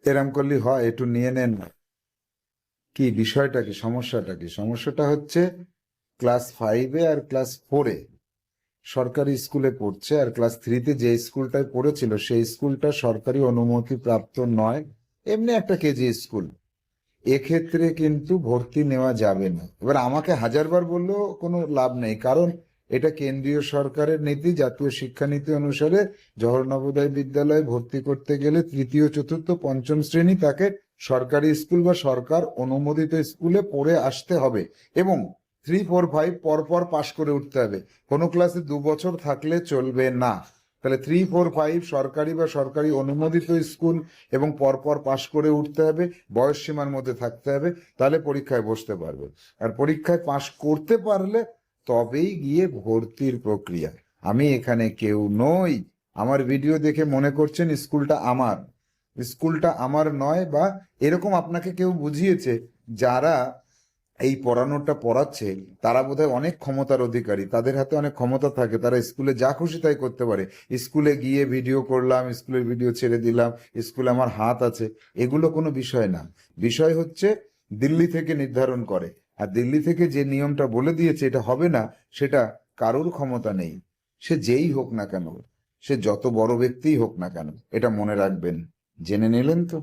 এরম করলে হয়? একটু নিয়ে নেন না। কি বিষয়টা, কি সমস্যাটা, কি সমস্যাটা হচ্ছে ক্লাস 5-এ আর ক্লাস 4-এ সরকারি স্কুলে পড়ছে, আর ক্লাস 3-তে যে স্কুলটায় পড়েছিল সেই স্কুলটা সরকারি অনুমতি প্রাপ্ত নয়, এমনি একটা কেজি স্কুল। এক্ষেত্রে কিন্তু ভর্তি নেওয়া যাবে না। এবার আমাকে হাজারবার বললেও কোনো লাভ নেই, কারণ এটা কেন্দ্রীয় সরকারের নীতি, জাতীয় শিক্ষানীতি অনুসারে জওহর নবোদয় বিদ্যালয়ে ভর্তি করতে গেলে তৃতীয়, চতুর্থ, পঞ্চম শ্রেণী তাকে সরকারি স্কুল বা সরকার অনুমোদিত স্কুলে পড়ে আসতে হবে, এবং 3, 4, 5 পরপর পাশ করে উঠতে হবে। কোনো ক্লাসে 2 বছর থাকলে চলবে না। তাহলে 3, 4, 5 সরকারি বা সরকারি অনুমোদিত স্কুল এবং পরপর পাশ করে উঠতে হবে, বয়স সীমার মধ্যে থাকতে হবে, তাহলে পরীক্ষায় বসতে পারবে। আর পরীক্ষায় পাশ করতে পারলে তবেই গিয়ে ভর্তির প্রক্রিয়া। আমি এখানে কেউ নই। আমার ভিডিও দেখে মনে করছেন স্কুলটা আমার। স্কুলটা আমার নয়, বা এরকম আপনাকে কেউ বুঝিয়েছে। যারা এই পড়ানোটা পড়াচ্ছে তারা বোধহয় অনেক ক্ষমতার অধিকারী, তাদের হাতে অনেক ক্ষমতা থাকে, তারা স্কুলে যা খুশি তাই করতে পারে। স্কুলে গিয়ে ভিডিও করলাম, স্কুলের ভিডিও ছেড়ে দিলাম, স্কুলে আমার হাত আছে, এগুলো কোনো বিষয় না। বিষয় হচ্ছে দিল্লি থেকে নির্ধারণ করে, আর দিল্লি থেকে যে নিয়মটা বলে দিয়েছে এটা হবে না, সেটা কারোর ক্ষমতা নেই। সে যেই হোক না কেন, সে যত বড় ব্যক্তিই হোক না কেন, এটা মনে রাখবেন। জেনে নিলেন তো?